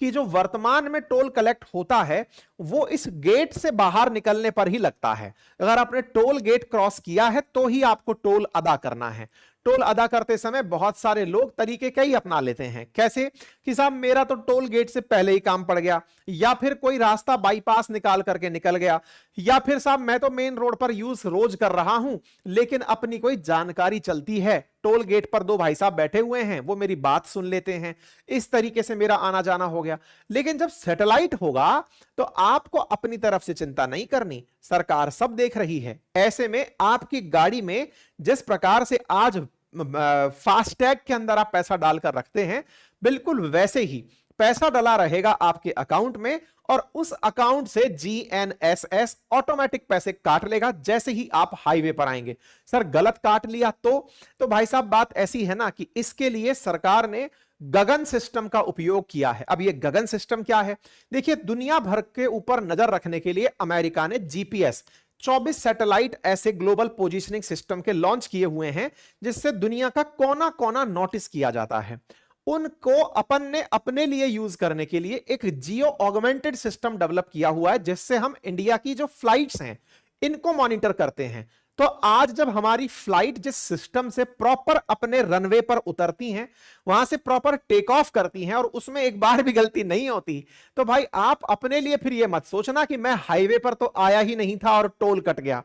कि जो वर्तमान में टोल कलेक्ट होता है वो इस गेट से बाहर निकलने पर ही लगता है। अगर आपने टोल गेट क्रॉस किया है तो ही आपको टोल अदा करना है। टोल अदा करते समय बहुत सारे लोग तरीके कई अपना लेते हैं। कैसे कि साहब मेरा तो टोल गेट से पहले ही काम पड़ गया, या फिर कोई रास्ता बाईपास निकाल करके निकल गया, या फिर साहब मैं तो मेन रोड पर यूज रोज कर रहा हूं, लेकिन अपनी कोई जानकारी चलती है, टोल गेट पर दो भाई साहब बैठे हुए हैं, वो मेरी बात सुन लेते हैं, इस तरीके से मेरा आना जाना हो गया। लेकिन जब सैटेलाइट होगा तो आपको अपनी तरफ से चिंता नहीं करनी, सरकार सब देख रही है। ऐसे में आपकी गाड़ी में जिस प्रकार से आज फास्टैग के अंदर आप पैसा डालकर रखते हैं, बिल्कुल वैसे ही पैसा डला रहेगा आपके अकाउंट में, और उस अकाउंट से जीएनएसएस ऑटोमेटिक पैसे काट लेगा जैसे ही आप हाईवे पर आएंगे। सर गलत काट लिया तो भाई साहब बात ऐसी है ना कि इसके लिए सरकार ने गगन सिस्टम का उपयोग किया है। अब ये गगन सिस्टम क्या है? देखिए, दुनिया भर के ऊपर नजर रखने के लिए अमेरिका ने जीपीएस 24 सैटेलाइट ऐसे ग्लोबल पोजीशनिंग सिस्टम के लॉन्च किए हुए हैं जिससे दुनिया का कोना कोना नोटिस किया जाता है। उनको अपन ने अपने लिए यूज करने के लिए एक जियो ऑगमेंटेड सिस्टम डेवलप किया हुआ है जिससे हम इंडिया की जो फ्लाइट्स हैं इनको मॉनिटर करते हैं। तो आज जब हमारी फ्लाइट जिस सिस्टम से प्रॉपर अपने रनवे पर उतरती हैं, वहां से प्रॉपर टेक ऑफ करती हैं और उसमें एक बार भी गलती नहीं होती, तो भाई आप अपने लिए फिर यह मत सोचना कि मैं हाईवे पर तो आया ही नहीं था और टोल कट गया।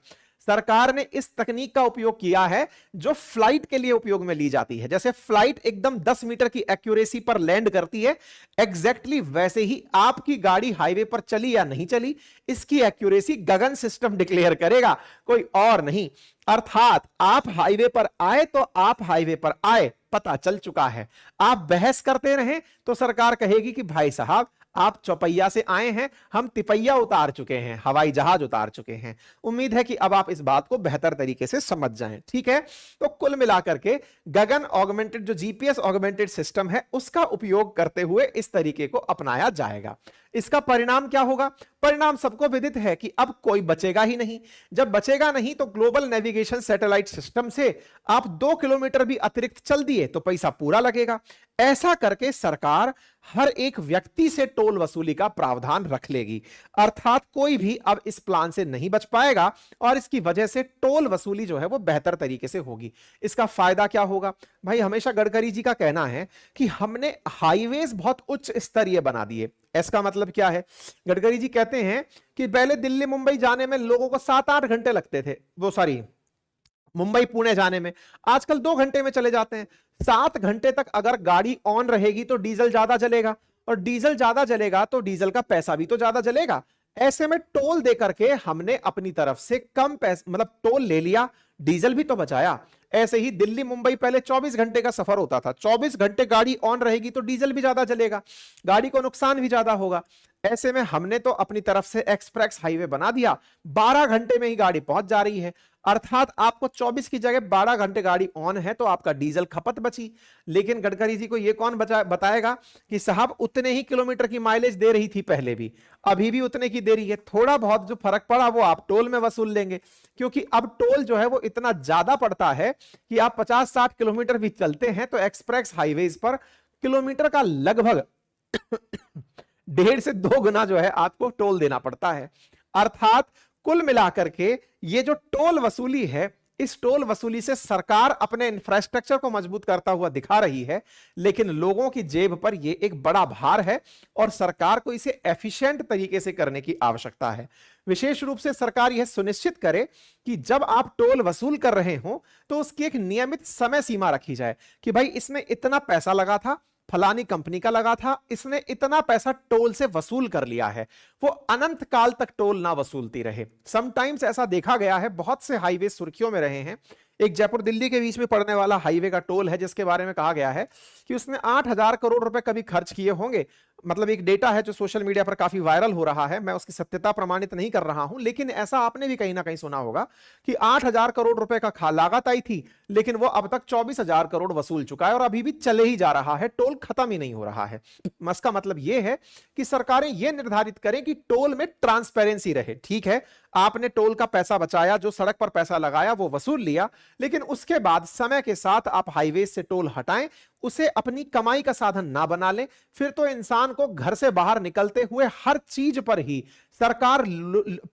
सरकार ने इस तकनीक का उपयोग किया है जो फ्लाइट के लिए उपयोग में ली जाती है। जैसे फ्लाइट एकदम 10 मीटर की एक्यूरेसी पर लैंड करती है, एग्जैक्टली वैसे ही आपकी गाड़ी हाईवे पर चली या नहीं चली, इसकी एक्यूरेसी गगन सिस्टम डिक्लेयर करेगा, कोई और नहीं। अर्थात आप हाईवे पर आए तो आप हाईवे पर आए, पता चल चुका है। आप बहस करते रहें तो सरकार कहेगी कि भाई साहब आप चौपैया से आए हैं, हम तिपैया उतार चुके हैं, हवाई जहाज उतार चुके हैं। उम्मीद है कि अब आप इस बात को बेहतर तरीके से समझ जाएं। ठीक है, तो कुल मिलाकर के गगन ऑगमेंटेड जो जीपीएस ऑगमेंटेड सिस्टम है उसका उपयोग करते हुए इस तरीके को अपनाया जाएगा। इसका परिणाम क्या होगा? परिणाम सबको विदित है कि अब कोई बचेगा ही नहीं। जब बचेगा नहीं तो ग्लोबल नेविगेशन सैटेलाइट सिस्टम से आप 2 किलोमीटर भी अतिरिक्त चल दिए तो पैसा पूरा लगेगा। ऐसा करके सरकार हर एक व्यक्ति से टोल वसूली का प्रावधान रख लेगी। अर्थात कोई भी अब इस प्लान से नहीं बच पाएगा और इसकी वजह से टोल वसूली जो है वो बेहतर तरीके से होगी। इसका फायदा क्या होगा? भाई हमेशा गडकरी जी का कहना है कि हमने हाईवेज बहुत उच्च स्तरीय बना दिए। इसका मतलब क्या है? गडकरी जी कहते हैं कि पहले दिल्ली मुंबई जाने में लोगों को 7-8 घंटे लगते थे, मुंबई पुणे जाने में, आजकल 2 घंटे में चले जाते हैं। 7 घंटे तक अगर गाड़ी ऑन रहेगी तो डीजल ज्यादा जलेगा, और डीजल ज्यादा जलेगा तो डीजल का पैसा भी तो ज्यादा जलेगा। ऐसे में टोल दे करके हमने अपनी तरफ से कम पैसा मतलब टोल ले लिया, डीजल भी तो बचाया। ऐसे ही दिल्ली मुंबई पहले 24 घंटे का सफर होता था, 24 घंटे गाड़ी ऑन रहेगी तो डीजल भी ज्यादा जलेगा, गाड़ी को नुकसान भी ज्यादा होगा। ऐसे में हमने तो अपनी तरफ से एक्सप्रेस हाईवे बना दिया, 12 घंटे में ही गाड़ी पहुंच जा रही है। अर्थात आपको 24 की जगह 12 घंटे गाड़ी ऑन है तो आपका डीजल खपत बची। लेकिन गडकरी जी को यह कौन बताएगा कि साहब उतने ही किलोमीटर की माइलेज दे रही थी पहले भी, अभी भी उतने की दे रही है, थोड़ा बहुत जो फर्क पड़ा वो आप टोल में वसूल लेंगे। क्योंकि अब टोल जो है वो इतना ज्यादा पड़ता है कि आप 50-60 किलोमीटर भी चलते हैं तो एक्सप्रेस हाईवेज पर किलोमीटर का लगभग 1.5 से 2 गुना जो है आपको टोल देना पड़ता है। अर्थात कुल मिलाकर के ये जो टोल वसूली है, इस टोल वसूली से सरकार अपने इंफ्रास्ट्रक्चर को मजबूत करता हुआ दिखा रही है, लेकिन लोगों की जेब पर यह एक बड़ा भार है और सरकार को इसे एफिशिएंट तरीके से करने की आवश्यकता है। विशेष रूप से सरकार यह सुनिश्चित करे कि जब आप टोल वसूल कर रहे हो तो उसकी एक नियमित समय सीमा रखी जाए कि भाई इसमें इतना पैसा लगा था, फलानी कंपनी का लगा था, इसने इतना पैसा टोल से वसूल कर लिया है, वो अनंत काल तक टोल ना वसूलती रहे। समटाइम्स ऐसा देखा गया है, बहुत से हाईवे सुर्खियों में रहे हैं। एक जयपुर दिल्ली के बीच में पड़ने वाला हाईवे का टोल है जिसके बारे में कहा गया है कि उसने 8,000 करोड़ रुपए कभी खर्च किए होंगे। मतलब एक डेटा है जो सोशल मीडिया पर काफी वायरल हो रहा है, मैं उसकी सत्यता प्रमाणित नहीं कर रहा हूं, लेकिन ऐसा आपने भी कहीं ना कहीं सुना होगा कि 8,000 करोड़ रुपए का लागत आई थी, लेकिन वो अब तक 24,000 करोड़ वसूल चुका है और अभी भी चले ही जा रहा है, टोल खत्म ही नहीं हो रहा है। इसका मतलब यह है कि सरकारें यह निर्धारित करें कि टोल में ट्रांसपेरेंसी रहे। ठीक है, आपने टोल का पैसा बचाया, जो सड़क पर पैसा लगाया वो वसूल लिया, लेकिन उसके बाद समय के साथ आप हाईवे से टोल हटाएं, उसे अपनी कमाई का साधन ना बना ले, फिर तो इंसान को घर से बाहर निकलते हुए हर चीज पर ही सरकार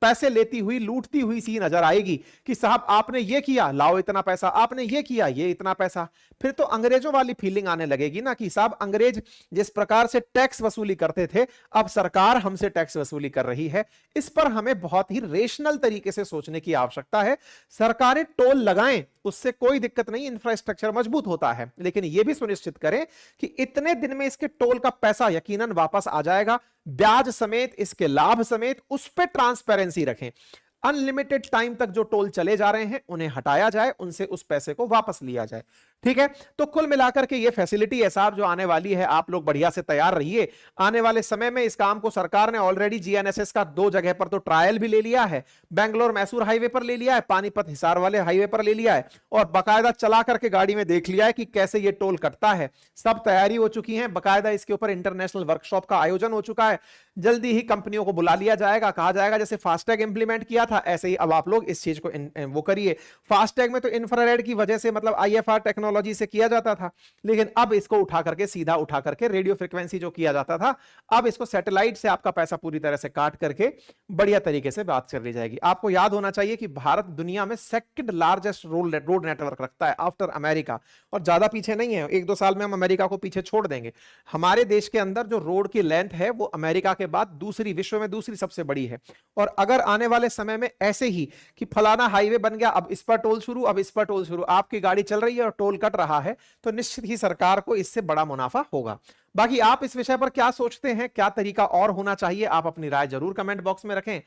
पैसे लेती हुई, लूटती हुई सी नजर आएगी कि साहब आपने ये किया, लाओ इतना पैसा, आपने ये किया, ये इतना पैसा। फिर तो अंग्रेजों वाली फीलिंग आने लगेगी ना कि साहब अंग्रेज जिस प्रकार से टैक्स वसूली करते थे, अब सरकार हमसे टैक्स वसूली कर रही है। इस पर हमें बहुत ही रेशनल तरीके से सोचने की आवश्यकता है। सरकारें टोल लगाएं, उससे कोई दिक्कत नहीं, इंफ्रास्ट्रक्चर मजबूत होता है, लेकिन यह भी सुनिश्चित करें कि इतने दिन में इसके टोल का पैसा यकीनन वापस आ जाएगा, ब्याज समेत, इसके लाभ समेत, उस पर ट्रांसपेरेंसी रखें। अनलिमिटेड टाइम तक जो टोल चले जा रहे हैं उन्हें हटाया जाए, उनसे उस पैसे को वापस लिया जाए। ठीक है, तो कुल मिलाकर के ये फैसिलिटी है साहब जो आने वाली है, आप लोग बढ़िया से तैयार रहिए। आने वाले समय में इस काम को सरकार ने ऑलरेडी जीएनएसएस का 2 जगह पर तो ट्रायल भी ले लिया है, बेंगलोर मैसूर हाईवे पर ले लिया है, पानीपत हिसार वाले हाईवे पर ले लिया है, और बाकायदा चला करके गाड़ी में देख लिया है कि कैसे ये टोल कटता है। सब तैयारी हो चुकी है, बाकायदा इसके ऊपर इंटरनेशनल वर्कशॉप का आयोजन हो चुका है। जल्दी ही कंपनियों को बुला लिया जाएगा, कहा जाएगा जैसे फास्टैग इंप्लीमेंट किया था ऐसे ही अब आप लोग इस चीज को वो करिए। फास्टैग में तो इंफ्रारेड की वजह से, मतलब आईएफआर टेक्नोलॉजी से किया जाता था, लेकिन अब इसको उठा करके, सीधा उठा करके रेडियो फ्रीक्वेंसी जो किया जाता था, अब इसको सैटेलाइट से आपका पैसा पूरी तरह से काट करके बढ़िया तरीके से बात कर ली जाएगी। आपको याद होना चाहिए कि भारत दुनिया में सेकंड लार्जेस्ट रोड नेटवर्क रखता है आफ्टर अमेरिका, और ज्यादा पीछे नहीं है। 1-2 साल में हम अमेरिका को पीछे छोड़ देंगे। हमारे देश के अंदर जो रोड की लेंथ है वो अमेरिका के बाद दूसरी, विश्व में दूसरी सबसे बड़ी है। और अगर आने वाले समय में ऐसे ही कि फलाना हाईवे बन गया, अब इस पर टोल शुरू, अब इस पर टोल शुरू, आपकी गाड़ी चल रही है और टोल कट रहा है, तो निश्चित ही सरकार को इससे बड़ा मुनाफा होगा। बाकी आप इस विषय पर क्या सोचते हैं, क्या तरीका और होना चाहिए, आप अपनी राय जरूर कमेंट बॉक्स में रखें।